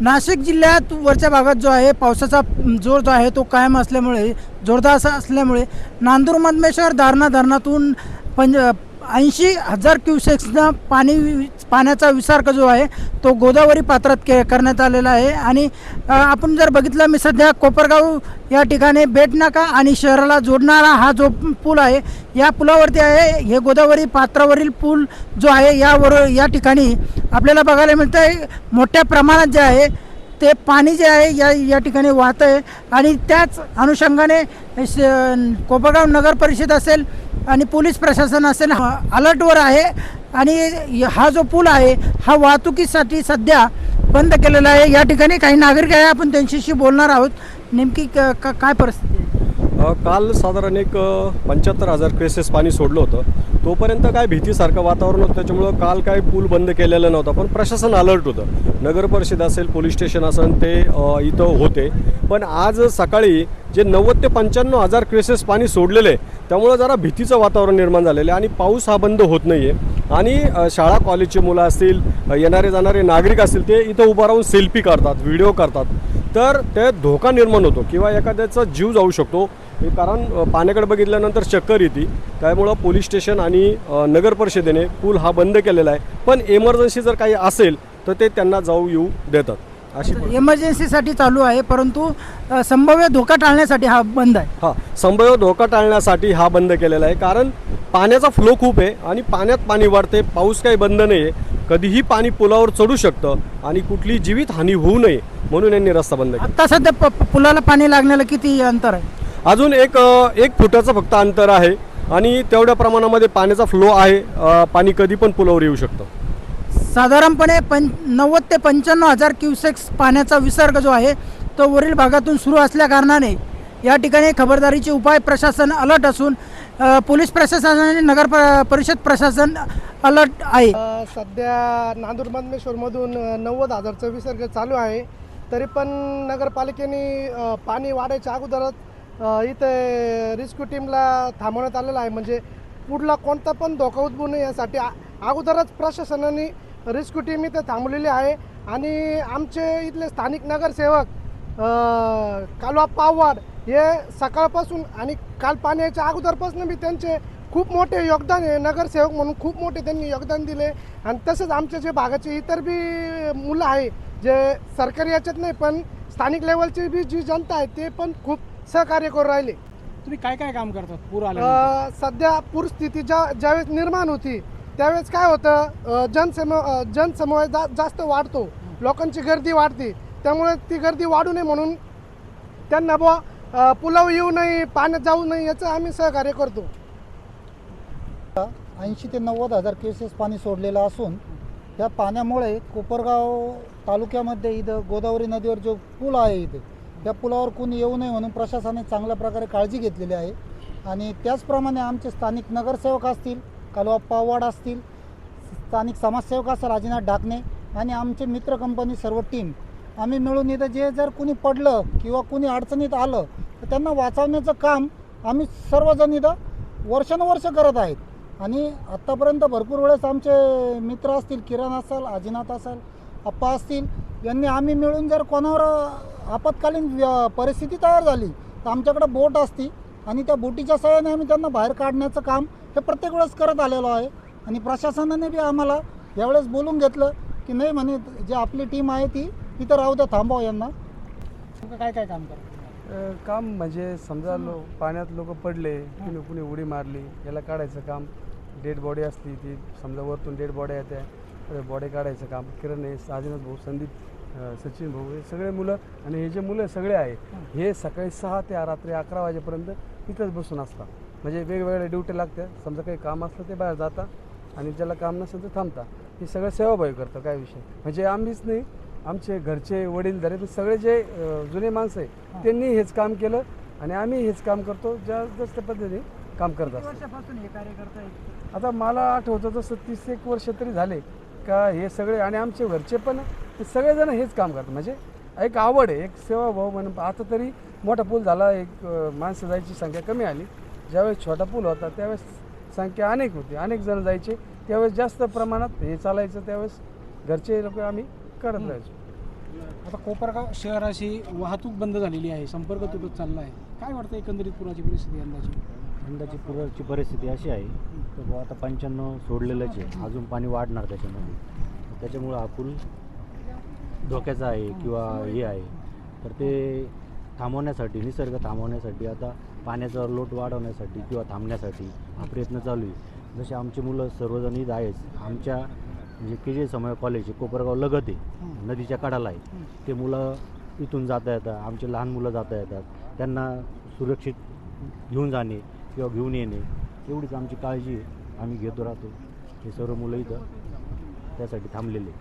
नाशिक जिल्ह्यात वरच्या भागात जो आहे पावसाचा जोर जो आहे तो कायम असल्यामुळे जोरदार असा असल्यामुळे नांदूर मधमेश्वर धरणातून 80,000 क्युसेक्सनं पाण्याचा विसर्ग जो आहे तो गोदावरी पात्रात करण्यात आलेला आहे। आणि आपण जर बघितलं, मी सध्या कोपरगाव या ठिकाणी बेटनाका आणि शहराला जोडणारा हा जो पूल आहे या पुलावरती आहे। हे गोदावरी पात्रावरील पूल जो आहे या ठिकाणी आपल्याला बघायला मिळतं आहे मोठ्या प्रमाणात जे आहे ते पाणी जे आहे या ठिकाणी वाहतं आहे। आणि त्याच अनुषंगाने कोपरगाव नगर परिषद असेल आणि पोलीस प्रशासन असेल अलर्टवर आहे। आणि हा जो पूल आहे हा वाहतुकीसाठी सध्या बंद केलेला आहे। या ठिकाणी काही नागरिक आहे, आपण त्यांच्याशी बोलणार आहोत। नेमकी काय परिस्थिती आहे? काल साधारण एक 75,000 क्युसेस पाणी सोडलं होतं। तोपर्यंत काय भीतीसारखं वातावरण होतं, त्याच्यामुळं काल काय पूल बंद केलेलं नव्हतं, पण प्रशासन अलर्ट होतं। नगर परिषद असेल, पोलीस स्टेशन असेल, ते इथं होते। पण आज सकाळी जे 90 ते 95,000 क्युसेस पाणी सोडलेलं आहे, त्यामुळं जरा भीतीचं वातावरण निर्माण झालेलं आहे। आणि पाऊस हा बंद होत नाही आहे। आणि शाळा कॉलेजची मुलं असतील, येणारे जाणारे नागरिक असतील, ते इथं उभं राहून सेल्फी काढतात, व्हिडिओ करतात, तर ते धोका निर्माण होतो किंवा एखाद्याचा जीव जाऊ शकतो। कारण पाण्याकडे बघितल्यानंतर चक्कर येते। त्यामुळं पोलीस स्टेशन आणि नगर परिषदेने पूल हा बंद केलेला आहे। पण इमर्जन्सी जर काही असेल तर ते त्यांना जाऊ येऊ देतात। अशी इमर्जन्सीसाठी चालू आहे, परंतु संभाव्य धोका टाळण्यासाठी हा बंद आहे। हां, संभाव्य धोका टाळण्यासाठी हा बंद केलेला आहे। कारण पाण्याचा फ्लो खूप आहे आणि पाण्यात पाणी वाढते, पाऊस काही बंद नाही आहे, कधीही पाणी पुलावर चढू शकतं आणि कुठली जीवित हानी होऊ नये म्हणून यांनी रस्ता बंद केला। आता सध्या पुलाला पाणी लागण्याला किती अंतर आहे? अजून एक फुटाचं फक्त अंतर आहे आणि तेवढ्या प्रमाणामध्ये पाण्याचा फ्लो आहे। पाणी कधी पण पुलावर येऊ शकतं। साधारणपणे 90 ते 95,000 क्युसेक्स पाण्याचा विसर्ग जो आहे तो वरील भागातून सुरू असल्या कारणाने या ठिकाणी खबरदारीचे उपाय प्रशासन अलर्ट असून पोलीस प्रशासन आणि नगर परिषद प्रशासन अलर्ट आहे। सध्या नांदूर मधमेश्वरमधून 90,000चा विसर्ग चालू आहे। तरी पण नगरपालिकेने पाणी वाढायच्या अगोदरच इथे रेस्क्यू टीमला थांबवण्यात आलेलं आहे। म्हणजे पुढला कोणता पण धोका उद्भवू नये यासाठी अगोदरच प्रशासनाने रेस्क्यू टीम इथे थांबवलेली आहे। आणि आमचे इथले स्थानिक नगरसेवक कालवा पाववाड हे सकाळपासून आणि काल पाण्याच्या अगोदरपासून बी त्यांचे खूप मोठे योगदान आहे। नगरसेवक म्हणून खूप मोठे त्यांनी योगदान दिले। आणि तसंच आमच्या जे भागाचे इतर बी मुलं आहे जे सरकारी याच्यात नाही पण स्थानिक लेवलची बी जी जनता आहे ते पण खूप सहकार्य करू राहिले। तुम्ही काय काय काम करतात पूर सध्या पूरस्थिती ज्यावेळेस निर्माण होती त्यावेळेस काय होतं, जनसमूह जास्त वाढतो, लोकांची गर्दी वाढते, त्यामुळे ती गर्दी वाढू नये म्हणून त्यांना पुलावर येऊ नये, पाण्यात जाऊ नये याचं आम्ही सहकार्य करतो। 80 ते 90,000 क्युसेस पाणी सोडलेलं असून या पाण्यामुळे कोपरगाव तालुक्यामध्ये इथं गोदावरी नदीवर जो पूल आहे इथे त्या पुलावर कोणी येऊ नये म्हणून प्रशासनाने चांगल्या प्रकारे काळजी घेतलेली आहे। आणि त्याचप्रमाणे आमचे स्थानिक नगरसेवक असतील, कालवा पाववाड असतील, स्थानिक समाजसेवक असेल राजीनाथ ढाकणे आणि आमचे मित्र कंपनी सर्व टीम आम्ही मिळून इथं जर कोणी पडलं किंवा कोणी अडचणीत आलं तर त्यांना वाचवण्याचं काम आम्ही सर्वजण इथं वर्षानुवर्ष करत आहेत। आणि आत्तापर्यंत भरपूर वेळेस आमचे मित्र असतील, किरण असेल, आजीनाथ असेल, अप्पा असतील, यांनी आम्ही मिळून जर कोणावर आपत्कालीन परिस्थिती तयार झाली तर आमच्याकडे बोट असती आणि त्या बोटीच्या सहाय्याने आम्ही त्यांना बाहेर काढण्याचं काम हे प्रत्येक वेळेस करत आलेलो आहे। आणि प्रशासनाने बी आम्हाला यावेळेस बोलून घेतलं की नाही म्हणे जे आपली टीम आहे ती तिथं राहू द्या, थांबवा यांना। काय काय काम करतात? काम म्हणजे समजा पाण्यात लोक पडले, कुणी उडी मारली, याला काढायचं काम, डेड बॉडी असली ती समजा वरतून डेड बॉडी येते, बॉडी काढायचं काम किरण आहे, आजीनाथ भाऊ, संदीप, सचिन भाऊ, हे सगळे मुलं आणि हे जे मुलं सगळे आहे हे सकाळी 6 ते रात्री 11 वाजेपर्यंत इथंच बसून असतात। म्हणजे वेगवेगळ्या ड्युटी लागतात, समजा काही काम असलं ते बाहेर जातात आणि ज्याला काम नसेल ते थांबतात। हे सगळं सेवाभावी करतं, काय विषय म्हणजे आम्हीच नाही, आमचे घरचे वडीलधारे सगळे जे जुने माणसं आहे त्यांनी हेच काम केलं आणि आम्ही हेच काम करतो, जसं पद्धतीने काम करत असतो। वर्षापासून हे कार्य करताय? आता मला आठवतं तसं 30-1 वर्ष तरी झाले का हे सगळे आणि आमचे घरचे पण सगळेजण हेच काम करतात। म्हणजे एक आवड आहे, एक सेवाभाव म्हणून। आता तरी मोठा पूल झाला, एक माणसं जायची संख्या कमी आली। ज्यावेळेस छोटा पूल होता त्यावेळेस संख्या अनेक होती, अनेक जण जायचे, त्यावेळेस जास्त प्रमाणात हे चालायचं, त्यावेळेस घरचे लोक आम्ही करत राहायचो। आता कोपरगाव शहराची वाहतूक बंद झालेली आहे, संपर्क तुटत चालला आहे. काय वाटतं एकंदरीत पुराची परिस्थिती अंदाजे? यंदाची पूरची परिस्थिती अशी आहे तर बुवा आता 95 सोडलेलंच आहे, अजून पाणी वाढणार त्याच्यामध्ये. त्याच्यामुळं हा पूल धोक्याचा आहे किंवा हे आहे. तर ते थांबवण्यासाठी, निसर्ग थांबवण्यासाठी आता पाण्याचा लोट वाढवण्यासाठी किंवा थांबण्यासाठी हा प्रयत्न चालू आहे. जसे आमचे मुलं सर्वजण इथं आहेच. आमच्या म्हणजे के समय कॉलेज कोपरगाव लगत आहे, नदीच्या कडाला आहे. ते मुलं इथून जाता येतात, आमचे लहान मुलं जाता येतात, त्यांना सुरक्षित घेऊन जाणे किंवा घेऊन येणे एवढीच आमची काळजी आहे. आम्ही घेतो राहतो. हे सर्व मुलं इथं त्यासाठी थांबलेले.